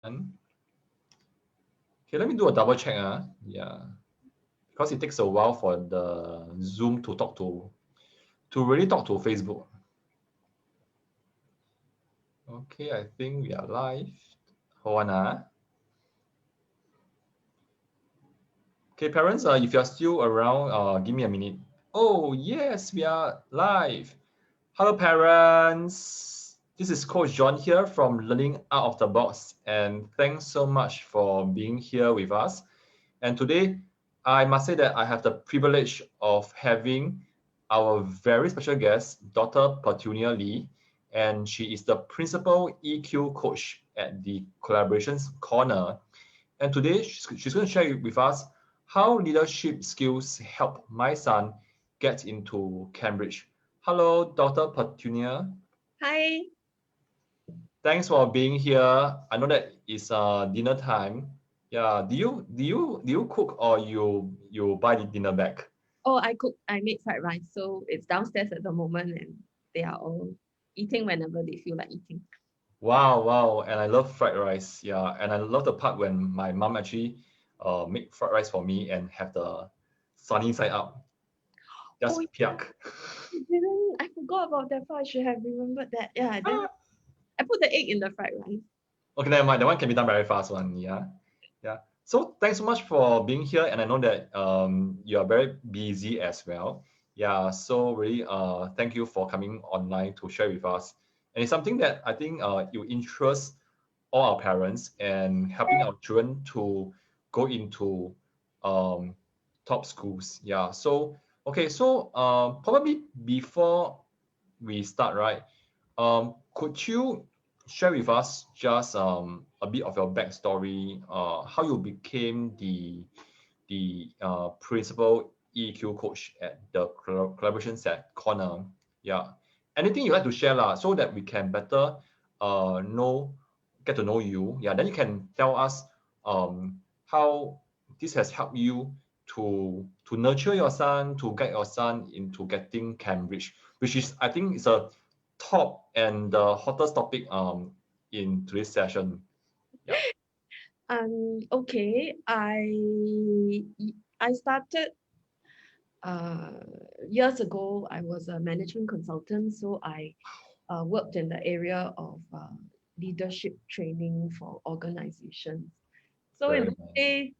Okay, let me do a double check. Yeah, because it takes a while for the Zoom to really talk to Facebook. Okay, I think we are live. Hold on. Okay, parents, if you're still around, give me a minute. Oh, yes, we are live. Hello, parents. This is Coach John here from Learning Out of the Box, and thanks so much for being here with us. And today, I must say that I have the privilege of having our very special guest, Dr. Petunia Lee, and she is the principal EQ coach at the Collaborations Corner. And today, she's going to share with us how leadership skills help my son get into Cambridge. Hello, Dr. Petunia. Hi. Thanks for being here. I know that it's dinner time. Yeah. Do you cook or you buy the dinner back? Oh, I cook. I made fried rice, so it's downstairs at the moment, and they are all eating whenever they feel like eating. Wow, wow. And I love fried rice. Yeah. And I love the part when my mom actually make fried rice for me and have the sunny side up. Oh, Just yeah. piak. I didn't. I forgot about that part. I should have remembered that. Yeah. Then I put the egg in the fried rice. Okay, never mind. That one can be done very fast one. Yeah. Yeah. So thanks so much for being here. And I know that you are very busy as well. Yeah. So really thank you for coming online to share with us. And it's something that I think you interest all our parents and helping our children to go into um, top schools. Yeah. So okay, so probably before we start, right? Could you share with us just a bit of your backstory, how you became the principal EQ coach at the collaboration set corner? Yeah, anything you like to share lah, so that we can better know get to know you. Yeah, then you can tell us how this has helped you to nurture your son, to guide your son into getting Cambridge, which is I think is a top and the hottest topic in today's session. Yeah. Okay. I started uh years ago. I was a management consultant, so I worked in the area of leadership training for organizations. So in Very those nice. days,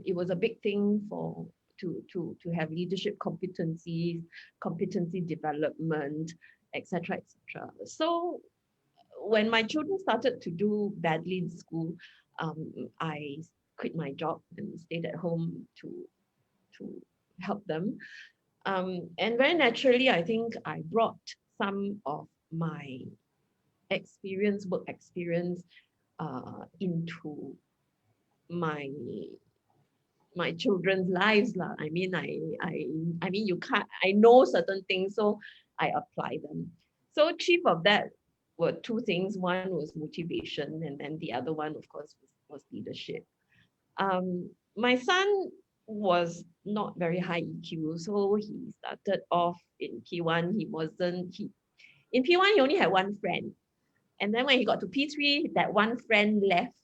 it was a big thing for to have leadership competencies, competency development, etc., etc. So when my children started to do badly in school, I quit my job and stayed at home to help them. And very naturally, I think I brought some of my work experience, into my my children's lives lah. I mean you can't I know certain things, so I apply them. So chief of that were two things. One was motivation, and then the other one, of course, was leadership. My son was not very high EQ, so he started off in P1. He in P1 he only had one friend, and then when he got to P3, that one friend left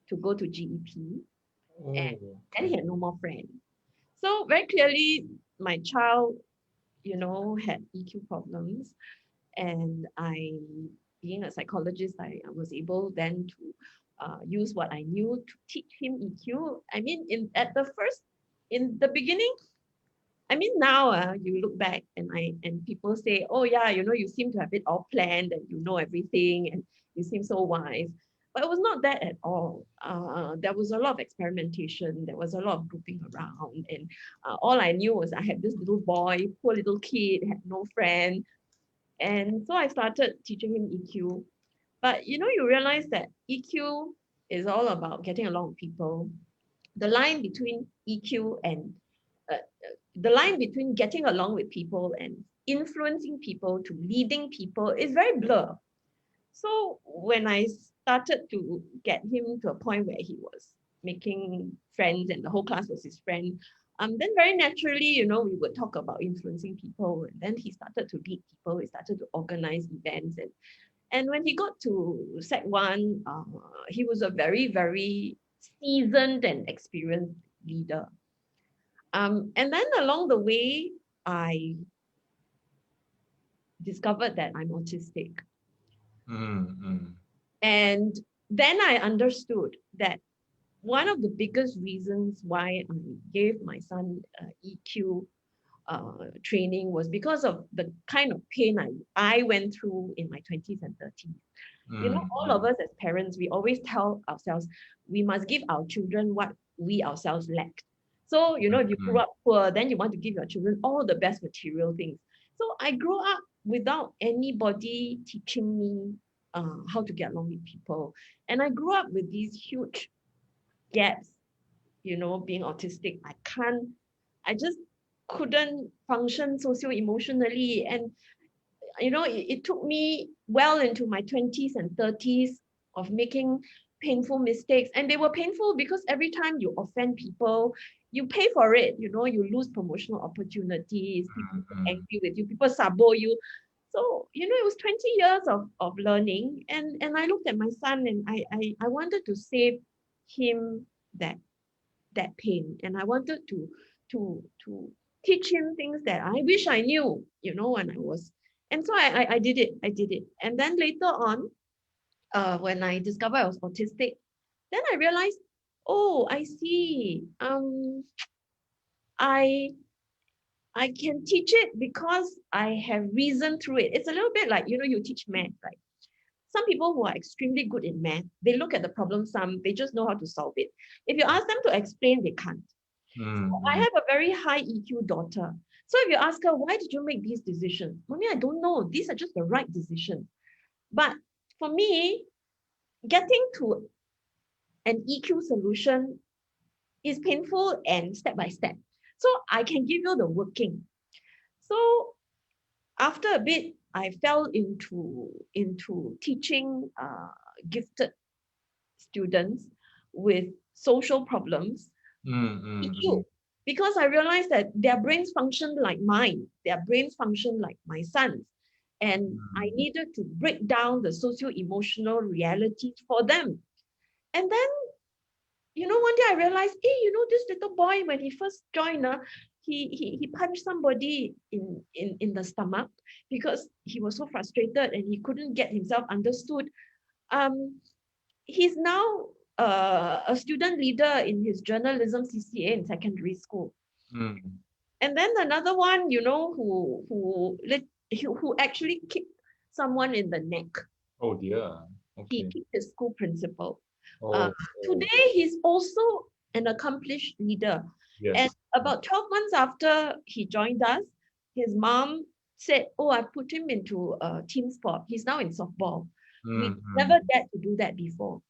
to go to GEP, and Oh, then he okay. had no more friends. So very clearly, my child, had EQ problems, and being a psychologist, I was able then to use what I knew to teach him EQ. I mean, in the beginning, I mean, now you look back and people say, oh yeah, you seem to have it all planned and you know everything and you seem so wise. But it was not that at all. There was a lot of experimentation. There was a lot of grouping around, and all I knew was I had this little boy, poor little kid, had no friend, and so I started teaching him EQ. But you realize that EQ is all about getting along with people. The line between EQ and the line between getting along with people and influencing people to leading people is very blur. So when I started to get him to a point where he was making friends and the whole class was his friend, then very naturally, we would talk about influencing people. And then he started to lead people. He started to organize events, And when he got to Sec 1, he was a very, very seasoned and experienced leader. And then along the way, I discovered that I'm autistic. And then I understood that one of the biggest reasons why I gave my son EQ training was because of the kind of pain I went through in my 20s and 30s. You know, all of us as parents, we always tell ourselves we must give our children what we ourselves lacked. So, you know, if you grew up poor, then you want to give your children all the best material things. So I grew up without anybody teaching me how to get along with people. And I grew up with these huge gaps, you know, being autistic. I just couldn't function socio-emotionally. And, you know, it took me well into my 20s and 30s of making painful mistakes. And they were painful because every time you offend people, you pay for it. You know, you lose promotional opportunities, people get angry with you, people sabo you. So, you know, it was 20 years of learning. And I looked at my son and I wanted to save him that pain. And I wanted to teach him things that I wish I knew, you know, when I was. And so I did it. I did it. And then later on, when I discovered I was autistic, then I realized, oh, I see. I can teach it because I have reasoned through it. It's a little bit like, you know, you teach math, right? Some people who are extremely good in math, they look at the problem sum, they just know how to solve it. If you ask them to explain, they can't. So I have a very high EQ daughter. So if you ask her, why did you make these decisions? Mommy, I don't know. These are just the right decisions. But for me, getting to an EQ solution is painful and step by step. So I can give you the working. So after a bit, I fell into teaching gifted students with social problems, EQ, because I realized that their brains function like mine, their brains function like my son's. And I needed to break down the socio-emotional realities for them. And then, you know, one day I realized, hey, you know, this little boy, when he first joined, he punched somebody in the stomach because he was so frustrated and he couldn't get himself understood. He's now a student leader in his journalism CCA in secondary school. And then another one, you know, who actually kicked someone in the neck. Oh dear. He kicked his school principal. Oh. Today, he's also an accomplished leader. Yes. And about 12 months after he joined us, his mom said, oh, I put him into a team sport. He's now in softball. We never dared to do that before.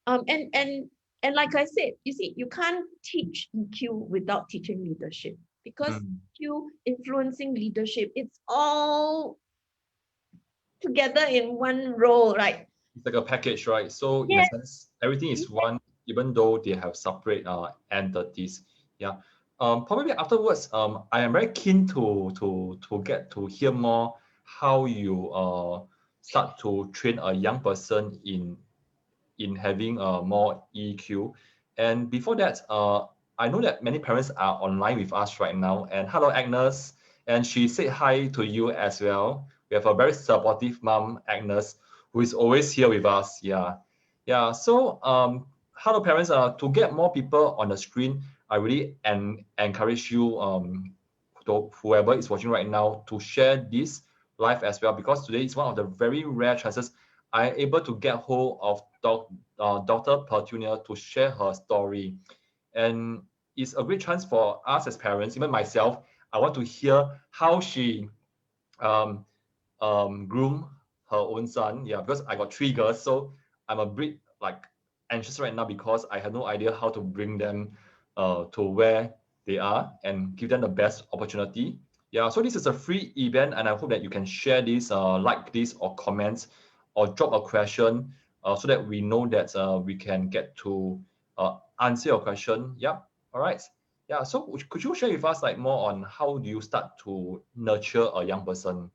And like I said, you see, you can't teach EQ without teaching leadership, because EQ influencing leadership, it's all together in one role, right? It's like a package, right? So in a sense, everything is one, even though they have separate entities. Yeah. Probably afterwards, I am very keen to get to hear more how you start to train a young person in having more EQ. And before that, I know that many parents are online with us right now. And hello, Agnes. And she said hi to you as well. We have a very supportive mom, Agnes, who is always here with us. Yeah. Yeah. So hello, parents. To get more people on the screen, I really encourage you, whoever is watching right now, to share this live as well, because today is one of the very rare chances I'm able to get hold of Dr. Petunia to share her story. And it's a great chance for us as parents, even myself. I want to hear how she groom her own son. Yeah, because I got 3 girls, so I'm a bit like anxious right now because I have no idea how to bring them to where they are and give them the best opportunity. Yeah, so this is a free event, and I hope that you can share this, like this, or comment, or drop a question, so that we know that we can get to answer your question. Yeah. All right. Yeah. So could you share with us like more on how do you start to nurture a young person?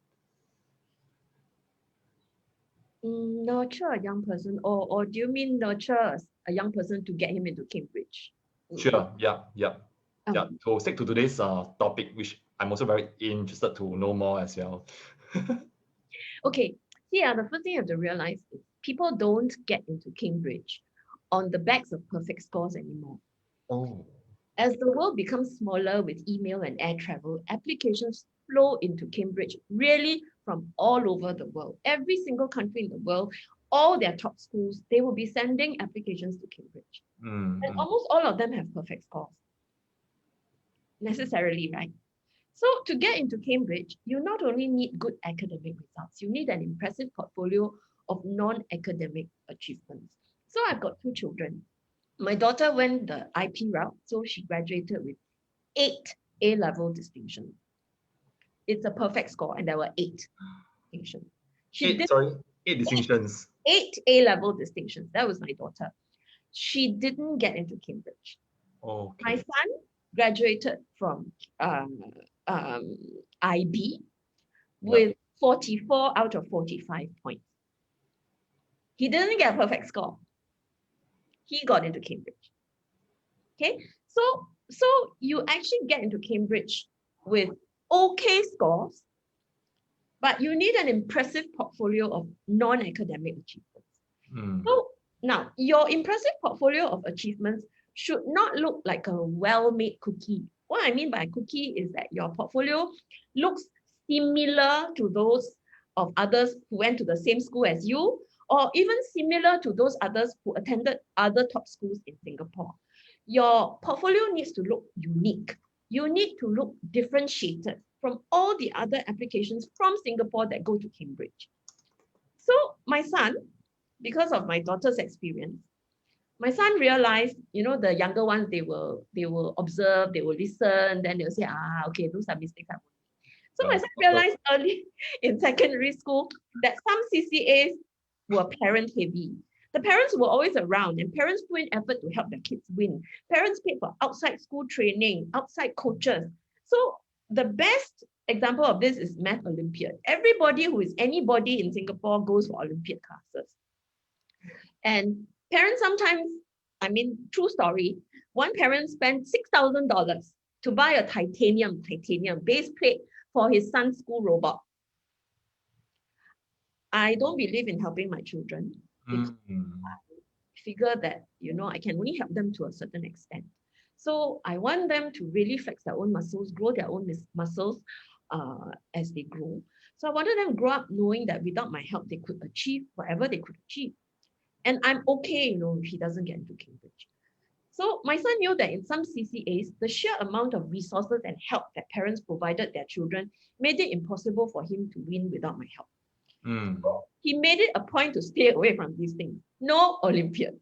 Nurture a young person, or do you mean nurture a young person to get him into Cambridge? Sure. Yeah. Yeah. Yeah. Um, So stick to today's topic, which I'm also very interested to know more as well. okay, yeah, the first thing you have to realize is people don't get into Cambridge on the backs of perfect scores anymore. Oh. As the world becomes smaller with email and air travel, applications flow into Cambridge really from all over the world. Every single country in the world, all their top schools, they will be sending applications to Cambridge. And Mm-hmm. almost all of them have perfect scores, necessarily, right? So to get into Cambridge, you not only need good academic results, you need an impressive portfolio of non-academic achievements. So I've got two children. My daughter went the IP route, so she graduated with 8 A-level distinctions. It's a perfect score, and there were 8 distinctions. She Eight. did Sorry. Eight distinctions. 8 A-level distinctions. That was my daughter. She didn't get into Cambridge. My Okay. son graduated from um, IB Yeah. with 44 out of 45 points. He didn't get a perfect score. He got into Cambridge. Okay, so you actually get into Cambridge with okay scores, but you need an impressive portfolio of non-academic achievements. Mm. So now, your impressive portfolio of achievements should not look like a well-made cookie. What I mean by cookie is that your portfolio looks similar to those of others who went to the same school as you, or even similar to those others who attended other top schools in Singapore. Your portfolio needs to look unique. You need to look differentiated from all the other applications from Singapore that go to Cambridge. So my son, because of my daughter's experience, my son realized, the younger ones, they will observe, they will listen, then they'll say, okay, those are mistakes I won't make. So my son realized early in secondary school that some CCAs were parent heavy. The parents were always around, and parents put in effort to help their kids win. Parents paid for outside school training, outside coaches. So the best example of this is Math Olympiad. Everybody who is anybody in Singapore goes for Olympiad classes. And parents sometimes, true story, one parent spent $6,000 to buy a titanium base plate for his son's school robot. I don't believe in helping my children because I figure that, I can only help them to a certain extent. So I want them to really flex their own muscles, grow their own muscles as they grow. So I wanted them to grow up knowing that without my help, they could achieve whatever they could achieve. And I'm okay, if he doesn't get into Cambridge. So my son knew that in some CCAs, the sheer amount of resources and help that parents provided their children made it impossible for him to win without my help. So he made it a point to stay away from these things. No Olympiads,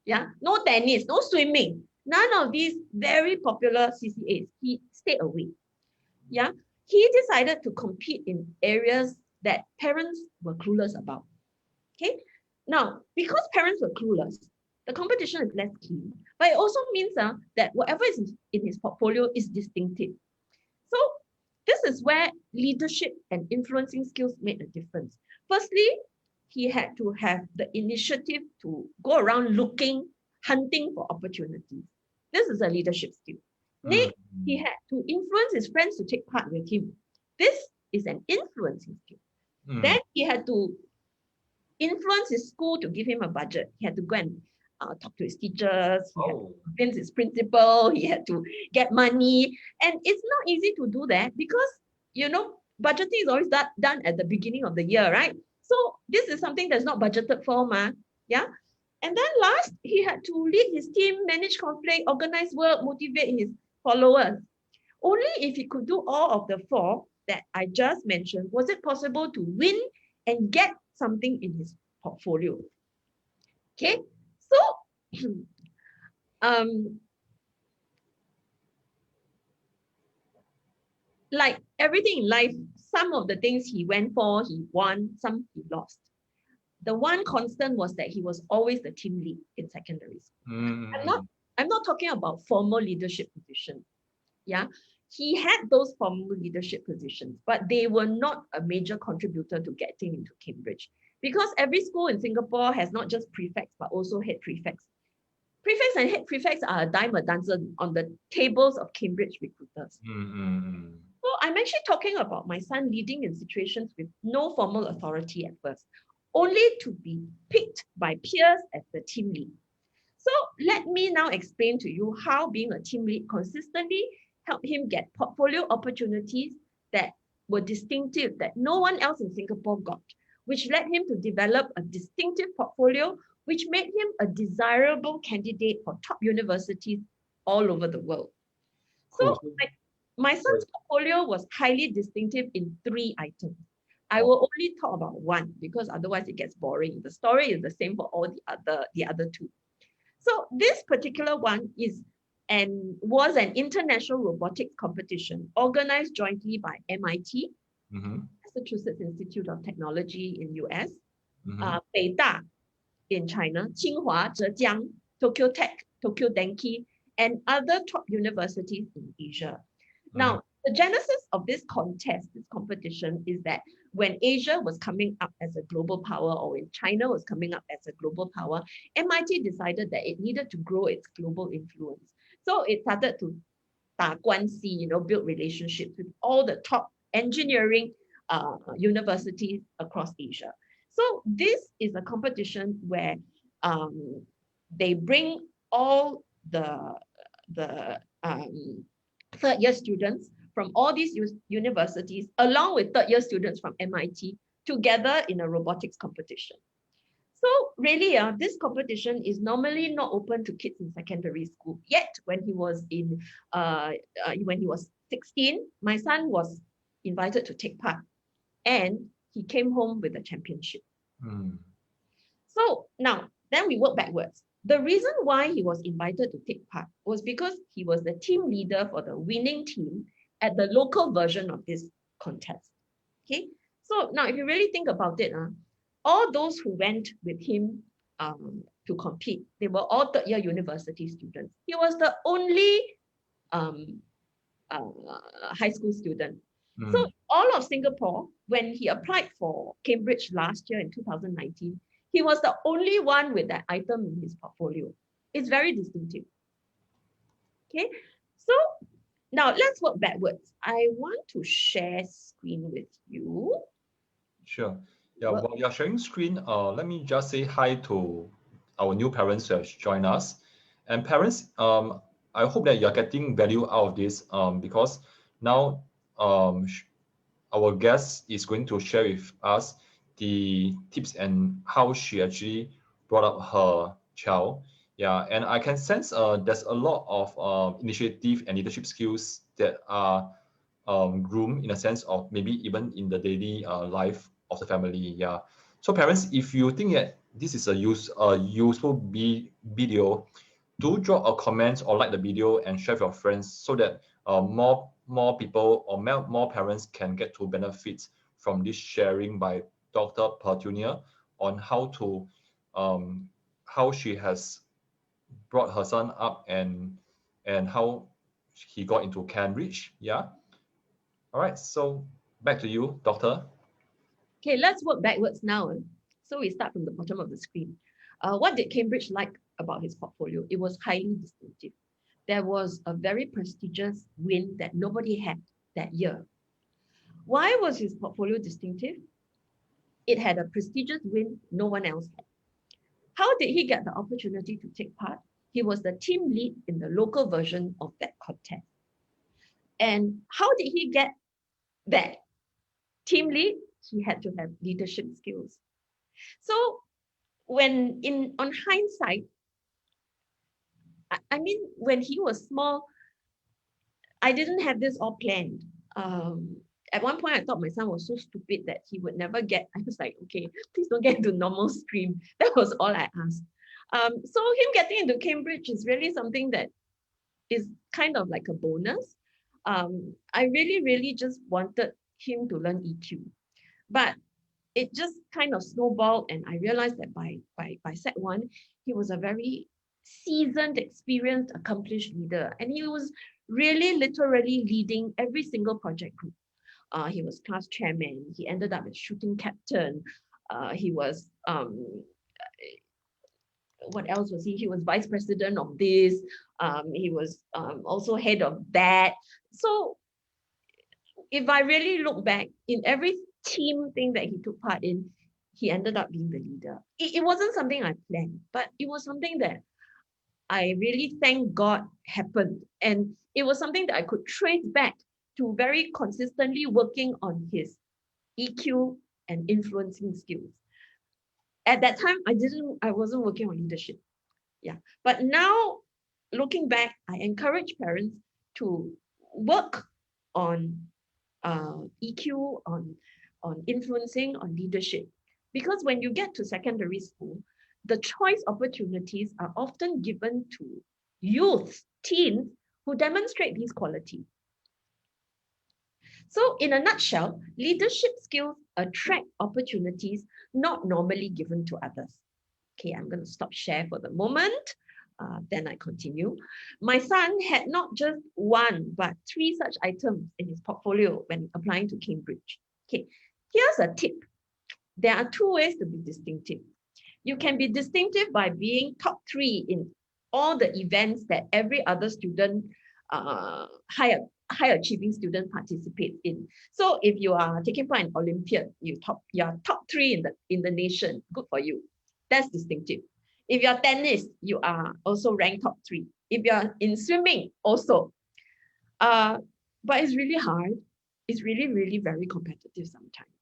no tennis, no swimming, none of these very popular CCAs. He stayed away. He decided to compete in areas that parents were clueless about. Okay, now because parents were clueless, the competition is less keen, but it also means that whatever is in his portfolio is distinctive. So this is where leadership and influencing skills made a difference. Firstly, he had to have the initiative to go around hunting for opportunities. This is a leadership skill. Next, he had to influence his friends to take part with him. This is an influencing skill. Then he had to influence his school to give him a budget. He had to go and talk to his teachers. He had to convince his principal. He had to get money. And it's not easy to do that because, budgeting is always done at the beginning of the year, right? So this is something that's not budgeted for, yeah? And then last, he had to lead his team, manage conflict, organize work, motivate his followers. Only if he could do all of the 4 that I just mentioned, was it possible to win and get something in his portfolio. Okay, so like everything in life, some of the things he went for, he won, some he lost. The one constant was that he was always the team lead in secondary school. I'm not talking about formal leadership positions. Yeah, he had those formal leadership positions, but they were not a major contributor to getting into Cambridge. Because every school in Singapore has not just prefects, but also head prefects. Prefects and head prefects are a dime a dozen on the tables of Cambridge recruiters. So I'm actually talking about my son leading in situations with no formal authority at first, only to be picked by peers as the team lead. So let me now explain to you how being a team lead consistently helped him get portfolio opportunities that were distinctive, that no one else in Singapore got, which led him to develop a distinctive portfolio, which made him a desirable candidate for top universities all over the world. Cool. So my son's portfolio was highly distinctive in 3 items. I will only talk about one because otherwise it gets boring. The story is the same for all the other 2. So this particular one was an international robotics competition organized jointly by MIT, Massachusetts Institute of Technology in US, Beida in China, Tsinghua, Zhejiang, Tokyo Tech, Tokyo Denki, and other top universities in Asia. Now, the genesis of this contest, this competition, is that when Asia was coming up as a global power, or when China was coming up as a global power, MIT decided that it needed to grow its global influence. So it started to 打关系, build relationships with all the top engineering universities across Asia. So this is a competition where they bring all the third-year students from all these universities, along with third-year students from MIT, together in a robotics competition. So really, this competition is normally not open to kids in secondary school. Yet, when he was 16, my son was invited to take part, and he came home with a championship. So now, then we work backwards. The reason why he was invited to take part was because he was the team leader for the winning team at the local version of this contest. Okay, so now if you really think about it, all those who went with him to compete, they were all third-year university students. He was the only high school student. So all of Singapore, when he applied for Cambridge last year in 2019, he was the only one with that item in his portfolio. It's very distinctive. Okay, so now let's work backwards. I want to share screen with you. Sure. Yeah, while you're sharing screen, let me just say hi to our new parents who have joined us. And parents, I hope that you're getting value out of this because now our guest is going to share with us the tips and how she actually brought up her child. Yeah, and I can sense there's a lot of initiative and leadership skills that are groomed in a sense of maybe even in the daily life of the family. Yeah. So parents, if you think that this is a useful video, do drop a comment or like the video and share with your friends so that more people or more parents can get to benefit from this sharing by Dr. Petunia on how she has brought her son up and how he got into Cambridge. Yeah. All right. So back to you, Doctor. Okay, let's work backwards now. So we start from the bottom of the screen. What did Cambridge like about his portfolio? It was highly distinctive. There was a very prestigious win that nobody had that year. Why was his portfolio distinctive? It had a prestigious win no one else had. How did he get the opportunity to take part? He was the team lead in the local version of that contest. And how did he get that team lead? He had to have leadership skills. So on hindsight, I mean, when he was small, I didn't have this all planned. At one point, I thought my son was so stupid that he would never get. I was like, okay, please don't get into normal stream. That was all I asked. So him getting into Cambridge is really something that is kind of like a bonus. I really just wanted him to learn EQ, but it just kind of snowballed, and I realized that by Sec 1, he was a very seasoned, experienced, accomplished leader, and he was really literally leading every single project group. He was class chairman. He ended up as shooting captain. he was what else was he? He was vice president of this. He was also head of that. So if I really look back in every team thing that he took part in, he ended up being the leader. It wasn't something I planned, but it was something that I really thank God happened. And it was something that I could trace back to very consistently working on his EQ and influencing skills. At that time, I wasn't working on leadership. Yeah. But now looking back, I encourage parents to work on EQ, on influencing, on leadership. Because when you get to secondary school, the choice opportunities are often given to youth, teens who demonstrate these qualities. So in a nutshell, leadership skills attract opportunities not normally given to others. Okay, I'm going to stop share for the moment. Then I continue. My son had not just one, but 3 such items in his portfolio when applying to Cambridge. Okay, here's a tip. There are 2 ways to be distinctive. You can be distinctive by being top 3 in all the events that every other student, high achieving student participates in. So if you are taking part in Olympiad, you are top 3 in the nation. Good for you. That's distinctive. If you're tennis, you are also ranked top 3. If you're in swimming, also. But it's really hard. It's really, really very competitive sometimes.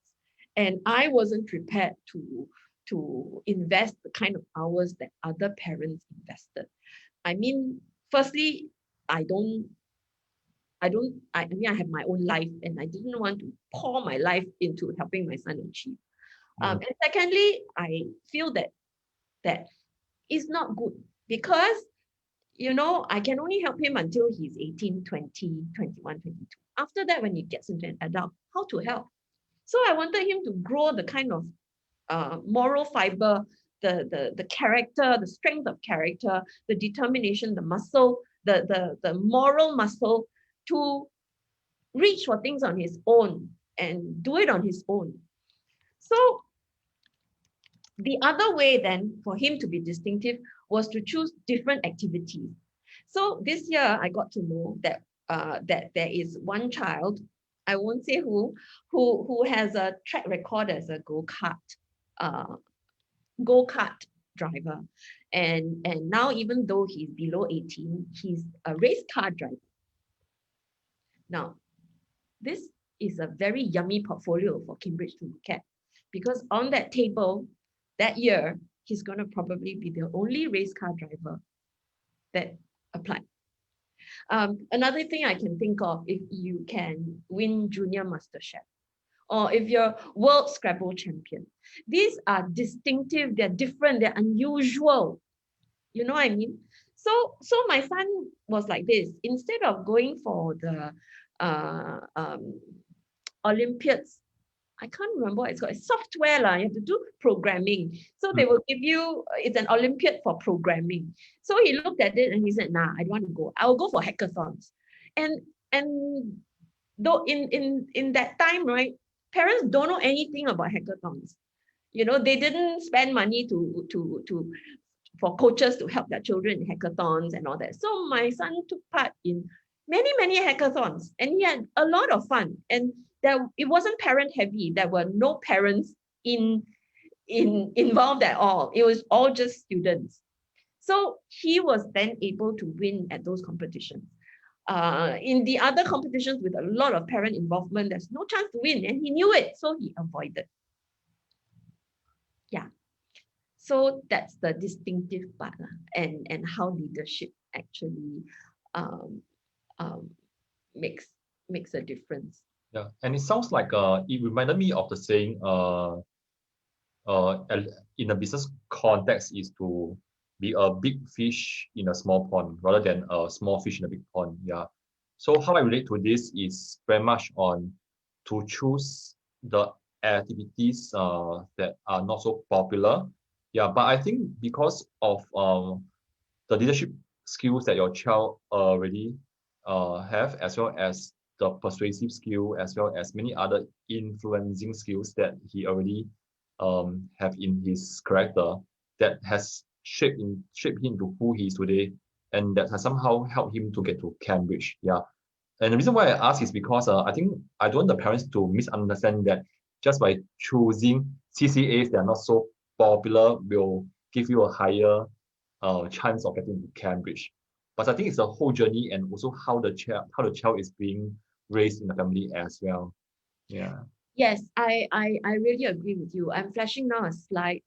And I wasn't prepared to invest the kind of hours that other parents invested. I mean, firstly, I have my own life, and I didn't want to pour my life into helping my son achieve. And secondly, I feel that is not good because, I can only help him until he's 18, 20, 21, 22. After that, when he gets into an adult, how to help? So I wanted him to grow the kind of moral fiber, the character, the strength of character, the determination, the muscle, the moral muscle to reach for things on his own and do it on his own. So the other way then for him to be distinctive was to choose different activities. So this year I got to know that that there is one child, I won't say who has a track record as a go-kart driver. And now, even though he's below 18, he's a race car driver. Now, this is a very yummy portfolio for Cambridge to look at, because on that table that year, he's going to probably be the only race car driver that applied. Another thing I can think of, if you can win Junior MasterChef, or if you're World Scrabble champion, these are distinctive, they're different, they're unusual. You know what I mean? So my son was like this. Instead of going for the Olympiads, I can't remember what it's called. It's software. You have to do programming. So they will give you, it's an Olympiad for programming. So he looked at it and he said, nah, I don't want to go. I will go for hackathons. And though in that time, right, parents don't know anything about hackathons. They didn't spend money for coaches to help their children in hackathons and all that. So my son took part in many, many hackathons, and he had a lot of fun. And it wasn't parent heavy. There were no parents involved at all. It was all just students. So he was then able to win at those competitions. In the other competitions with a lot of parent involvement, there's no chance to win, and he knew it, so he avoided. Yeah. So that's the distinctive part, and how leadership actually makes a difference. Yeah, and it sounds like it reminded me of the saying in a business context is to be a big fish in a small pond rather than a small fish in a big pond. Yeah. So how I relate to this is very much on to choose the activities that are not so popular. Yeah, but I think because of the leadership skills that your child already have, as well as the persuasive skill, as well as many other influencing skills that he already have in his character that has shaped him to who he is today, and that has somehow helped him to get to Cambridge. Yeah. And the reason why I ask is because I think I don't want the parents to misunderstand that just by choosing CCAs that are not so popular will give you a higher chance of getting to Cambridge. But I think it's the whole journey and also how the child is being raised in the family as well. Yeah. Yes, I really agree with you. I'm flashing now a slide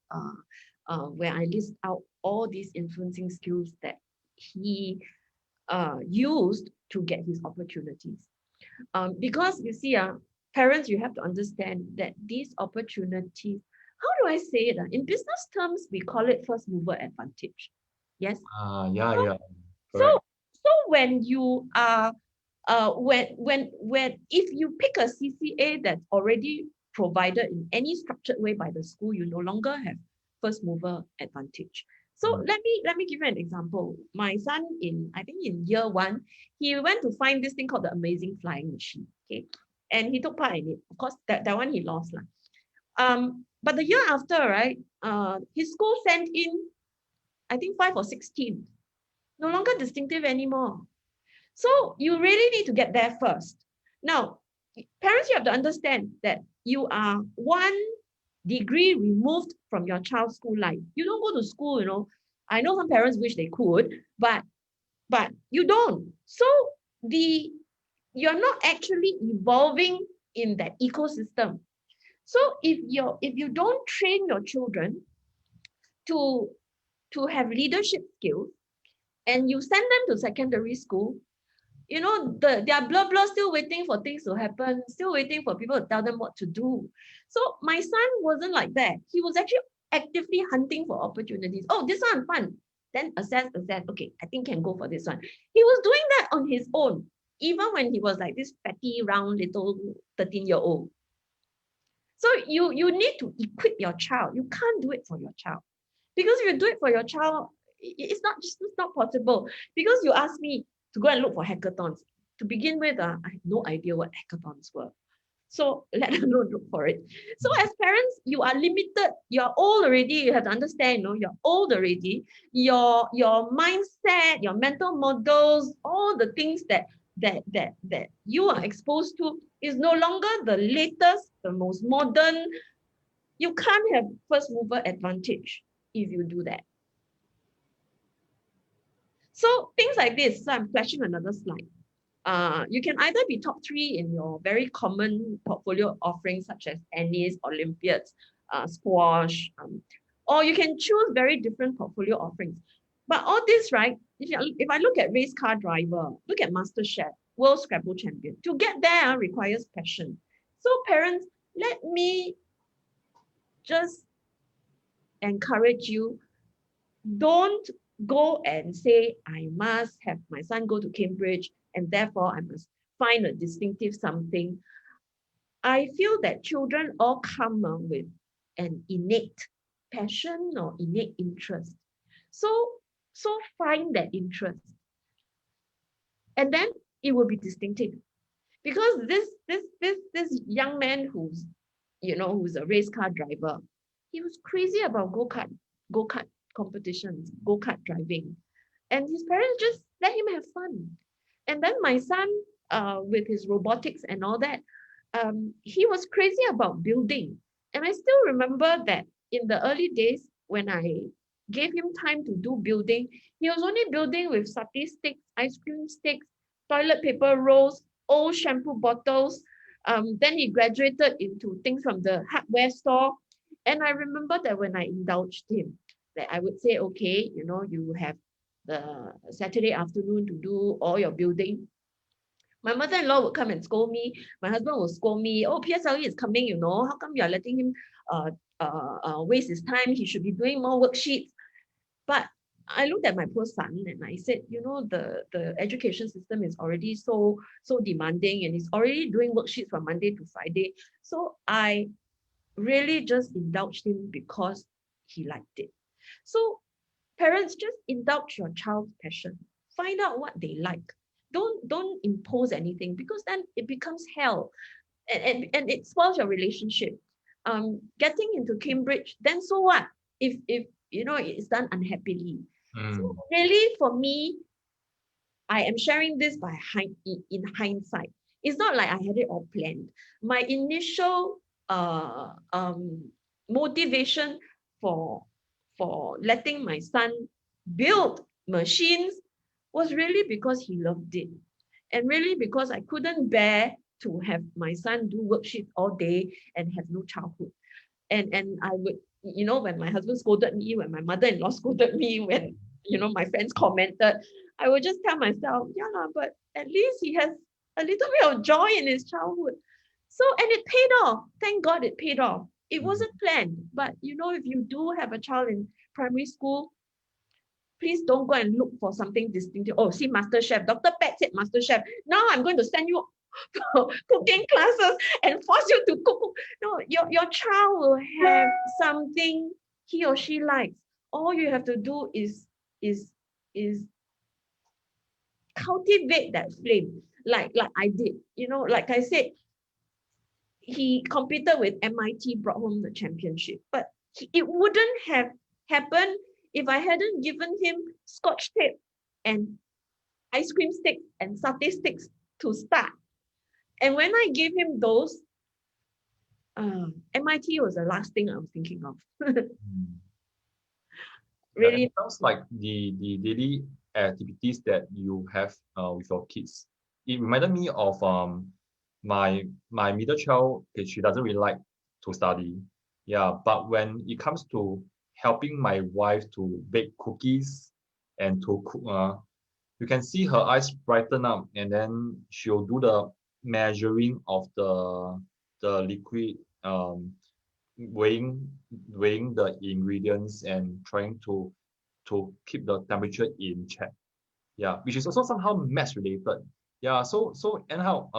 where I list out all these influencing skills that he used to get his opportunities. Because you see, parents, you have to understand that these opportunities, how do I say it? In business terms, we call it first mover advantage. Yes. Yeah, So, yeah. so, Correct. so when you are when if you pick a CCA that's already provided in any structured way by the school, you no longer have first mover advantage. So Mm. let me give you an example. My son in I think in year one, he went to find this thing called the amazing flying machine. Okay. And he took part in it. Of course, that one he lost. But the year after, right, his school sent in, I think 5 or 6 teams. No longer distinctive anymore. So you really need to get there first. Now, parents, you have to understand that you are one degree removed from your child's school life. You don't go to school, I know some parents wish they could, but you don't. So the you're not actually evolving in that ecosystem. So if you don't train your children to have leadership skills and you send them to secondary school, their blah blah still waiting for things to happen, still waiting for people to tell them what to do. So my son wasn't like that. He was actually actively hunting for opportunities. Oh, this one fun. Then assess. Okay, I think can go for this one. He was doing that on his own, even when he was like this fatty, round little 13-year-old. So you need to equip your child. You can't do it for your child. Because if you do it for your child, it's not possible. Because you asked me to go and look for hackathons. To begin with, I had no idea what hackathons were. So let alone look for it. So as parents, you are limited. You're old already. You have to understand, you're old already. Your mindset, your mental models, all the things that you are exposed to is no longer the latest, the most modern. You can't have first mover advantage if you do that. So things like this. So I'm flashing another slide. You can either be top 3 in your very common portfolio offerings such as tennis, Olympiads, squash, or you can choose very different portfolio offerings. But all this, right? If I look at race car driver, look at Master Chef, World Scrabble champion. To get there requires passion. So parents, let me just encourage you. Don't go and say, I must have my son go to Cambridge and therefore I must find a distinctive something. I feel that children all come with an innate passion or innate interest. So find that interest. And then it will be distinctive. Because this young man who's a race car driver, he was crazy about go-kart competitions, go-kart driving. And his parents just let him have fun. And then my son, with his robotics and all that, he was crazy about building. And I still remember that in the early days when I gave him time to do building, he was only building with satay sticks, ice cream sticks, toilet paper rolls, old shampoo bottles. Then he graduated into things from the hardware store. And I remember that when I indulged him, that I would say, okay, you have the Saturday afternoon to do all your building. My mother-in-law would come and scold me. My husband will scold me. Oh, PSLE is coming, How come you are letting him waste his time? He should be doing more worksheets. But I looked at my poor son and I said, the education system is already so demanding and he's already doing worksheets from Monday to Friday. So I really just indulged him because he liked it. So parents, just indulge your child's passion. Find out what they like. Don't impose anything because then it becomes hell and it spoils your relationship. getting into Cambridge, then so what? If it's done unhappily. So really, for me, I am sharing this in hindsight. It's not like I had it all planned. My initial motivation for letting my son build machines was really because he loved it, and really because I couldn't bear to have my son do worksheets all day and have no childhood. And I would, when my husband scolded me, when my mother-in-law scolded me, when my friends commented, I would just tell myself, yeah, but at least he has a little bit of joy in his childhood. So, and it paid off. Thank God it paid off. It wasn't planned, but if you do have a child in primary school, please don't go and look for something distinctive. Oh, see, MasterChef. Dr. Pat said MasterChef. Now I'm going to send you cooking classes and force you to cook. No, your child will have something he or she likes. All you have to do is cultivate that flame, like I did. Like I said, he competed with MIT, brought home the championship. But it wouldn't have happened if I hadn't given him scotch tape and ice cream sticks and satay sticks to start. And when I gave him those, MIT was the last thing I was thinking of. Really? Yeah, it sounds like the daily activities that you have with your kids. It reminded me of my middle child. Okay, she doesn't really like to study. Yeah, but when it comes to helping my wife to bake cookies and to cook, you can see her eyes brighten up, and then she'll do the measuring of the liquid, weighing the ingredients and trying to keep the temperature in check. Yeah, which is also somehow maths related. Yeah, so anyhow,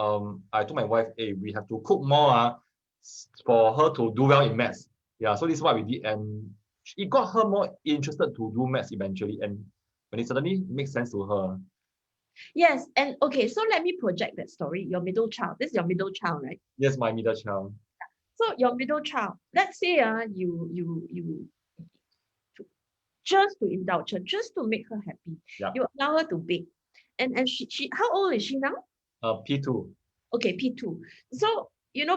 I told my wife, hey, we have to cook more for her to do well in maths. Yeah, so this is what we did, and it got her more interested to do maths eventually, and when it suddenly makes sense to her. Yes, and okay, so let me project that story. Your middle child. This is your middle child, right? Yes, my middle child. So your middle child. Let's say you just to indulge her, just to make her happy. Yeah. You allow her to bake, and she how old is she now? P2. Okay, P2. So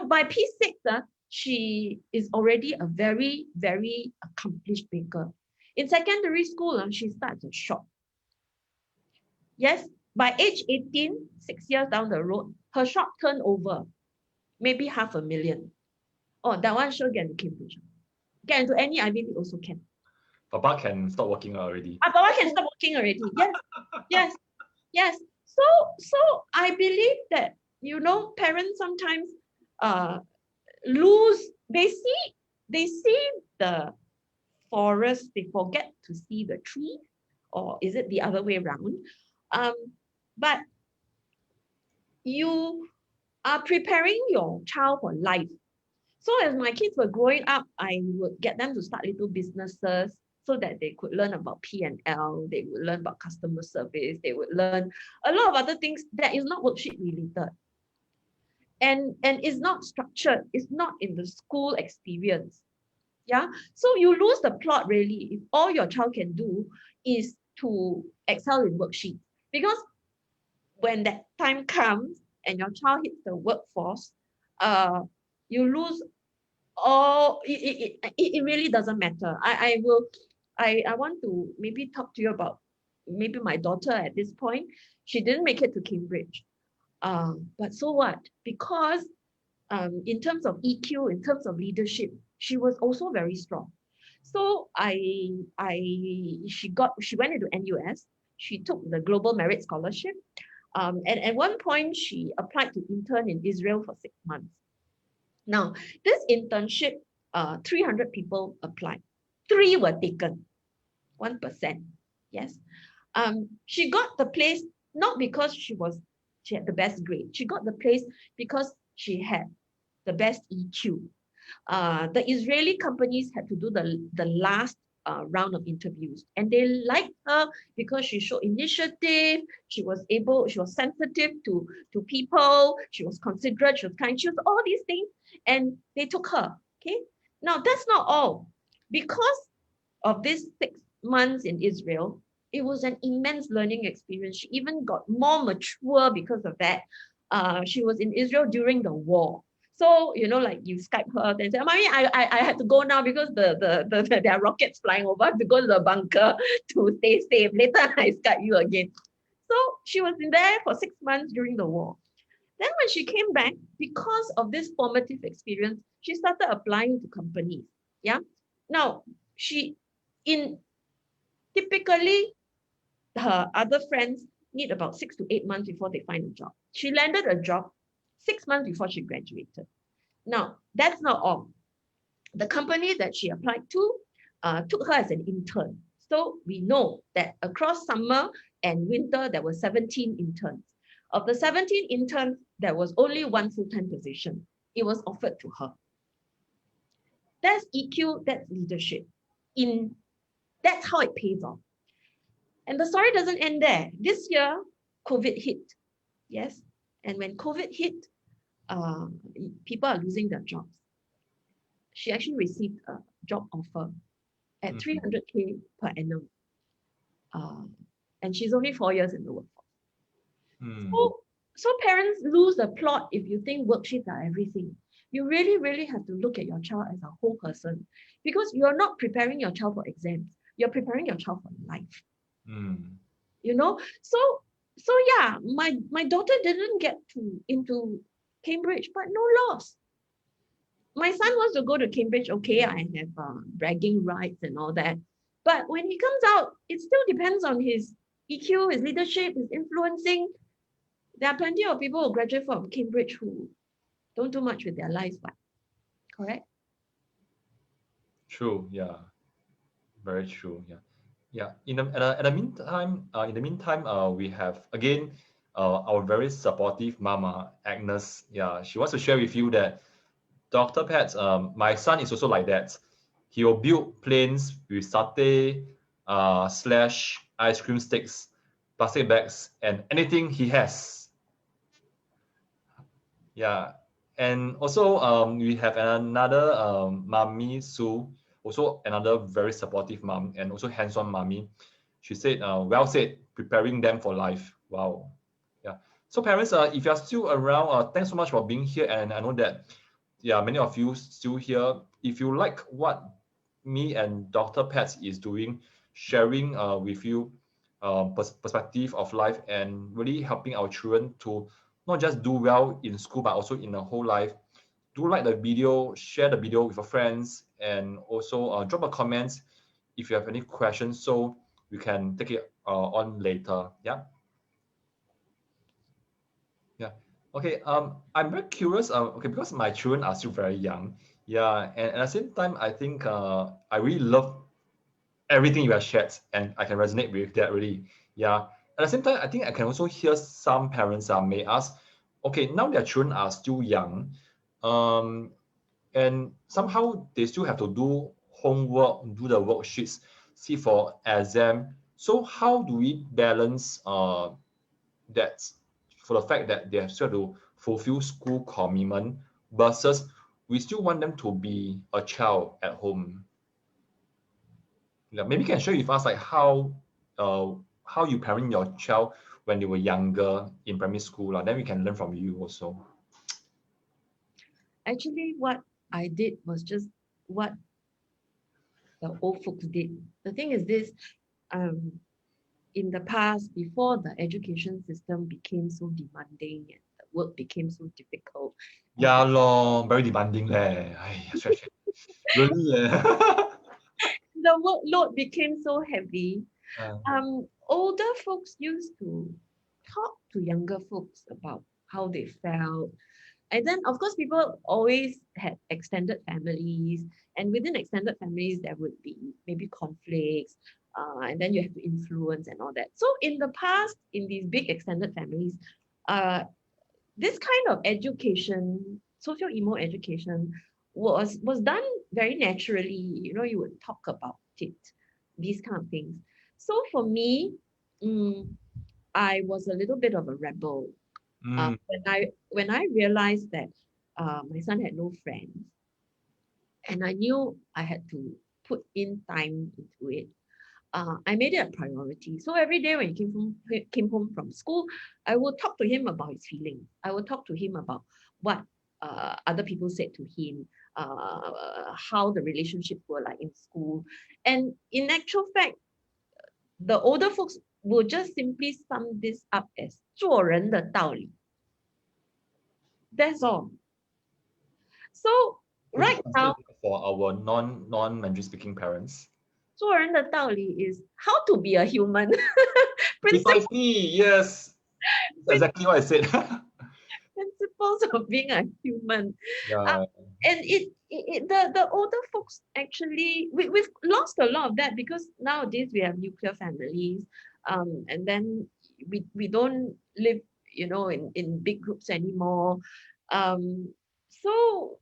by P6, she is already a very, very accomplished baker. In secondary school, she starts a shop. Yes, by age 18, 6 years down the road, her shop turned over maybe 500,000. Oh, that one sure get into Cambridge. Get into any Ivy League also can. Papa can stop working already. Papa can stop working already. Yes. So I believe that parents sometimes lose. They see the forest, they forget to see the tree, or is it the other way around? But you are preparing your child for life. So as my kids were growing up, I would get them to start little businesses so that they could learn about P&L, they would learn about customer service, they would learn a lot of other things that is not worksheet related. And it's not structured, it's not in the school experience. Yeah. So you lose the plot really if all your child can do is to excel in worksheets. Because when that time comes and your child hits the workforce, you lose all. It really doesn't matter. I want to maybe talk to you about maybe my daughter at this point. She didn't make it to Cambridge. But so what? Because in terms of EQ, in terms of leadership, she was also very strong. So she went into NUS. She took the Global Merit Scholarship. And at one point, she applied to intern in Israel for 6 months. Now, this internship, 300 people applied. 3 were taken. 1%. Yes. She got the place not because she had the best grade. She got the place because she had the best EQ. The Israeli companies had to do the last round of interviews, and they liked her because she showed initiative. She was sensitive to people. She was considerate. She was kind. She was all these things, and they took her. Okay. Now that's not all. Because of this 6 months in Israel, it was an immense learning experience. She even got more mature because of that. She was in Israel during the war. So, like you Skype her and say, Mommy, I had to go now because there are rockets flying over. I have to go to the bunker to stay safe. Later, I Skype you again. So she was in there for 6 months during the war. Then when she came back, because of this formative experience, she started applying to companies. Yeah. Now, she in typically her other friends need about 6 to 8 months before they find a job. She landed a job 6 months before she graduated. Now, that's not all. The company that she applied to took her as an intern. So we know that across summer and winter, there were 17 interns. Of the 17 interns, there was only one full-time position. It was offered to her. That's EQ, that's leadership. That's how it pays off. And the story doesn't end there. This year, COVID hit. Yes. And when COVID hit, people are losing their jobs. She actually received a job offer at 300K per annum. And she's only 4 years in the workforce. So parents lose the plot if you think worksheets are everything. You really, really have to look at your child as a whole person, because you're not preparing your child for exams. You're preparing your child for life. So yeah, my daughter didn't get into Cambridge, but no loss. My son wants to go to Cambridge. Okay, I have bragging rights and all that. But when he comes out, it still depends on his EQ, his leadership, his influencing. There are plenty of people who graduate from Cambridge who don't do much with their lives, but correct? True. Yeah. Very true. Yeah. Yeah. In the meantime, we have again our very supportive mama Agnes. Yeah, she wants to share with you that Dr. Pat, my son is also like that. He will build planes with satay, slash ice cream sticks, plastic bags, and anything he has. Yeah. And also, we have another mommy, Sue, also another very supportive mom and also hands-on mommy. She said, well said, preparing them for life. Wow. Yeah. So parents, if you're still around, thanks so much for being here. And I know that, yeah, many of you still here. If you like what me and Dr. Pat is doing, sharing with you perspective of life and really helping our children to not just do well in school, but also in the whole life. Do like the video, share the video with your friends, and also drop a comment if you have any questions so we can take it on later. Yeah. Yeah. Okay. I'm very curious. Okay, because my children are still very young. Yeah, and at the same time, I think I really love everything you have shared, and I can resonate with that really. Yeah. At the same time, I think I can also hear some parents may ask, okay, now their children are still young, um, and somehow they still have to do homework, do the worksheets, see for exam. So how do we balance that for the fact that they have still to fulfill school commitment versus we still want them to be a child at home? Yeah, maybe you can share with us like how you parent your child when they were younger in primary school, then we can learn from you also. Actually, what I did was just what the old folks did. The thing is this, um, in the past, before the education system became so demanding and the work became so difficult, Yeah, lor, very demanding leh. Ay, really leh. the workload became so heavy. Uh, Older folks used to talk to younger folks about how they felt. And then, of course, people always had extended families, and within extended families, there would be maybe conflicts, and then you have to influence and all that. So, in the past, in these big extended families, uh, this kind of education, socio-emo education, was done very naturally. You would talk about it, these kind of things. So for me, mm, I was a little bit of a rebel. mm, When I realized that my son had no friends, and I knew I had to put in time into it. I made it a priority. So every day when he came home from school, I will talk to him about his feelings. I will talk to him about what other people said to him, how the relationships were like in school. And in actual fact, the older folks will just simply sum this up as 做人的道理. That's all. So Would you right translate now, that for our non-Mandarin speaking parents? 做人的道理 is how to be a human. Precisely, yes. Exactly what I said. Principles of being a human. Yeah. And the older folks actually, we've lost a lot of that because nowadays we have nuclear families, and then we don't live, in big groups anymore. So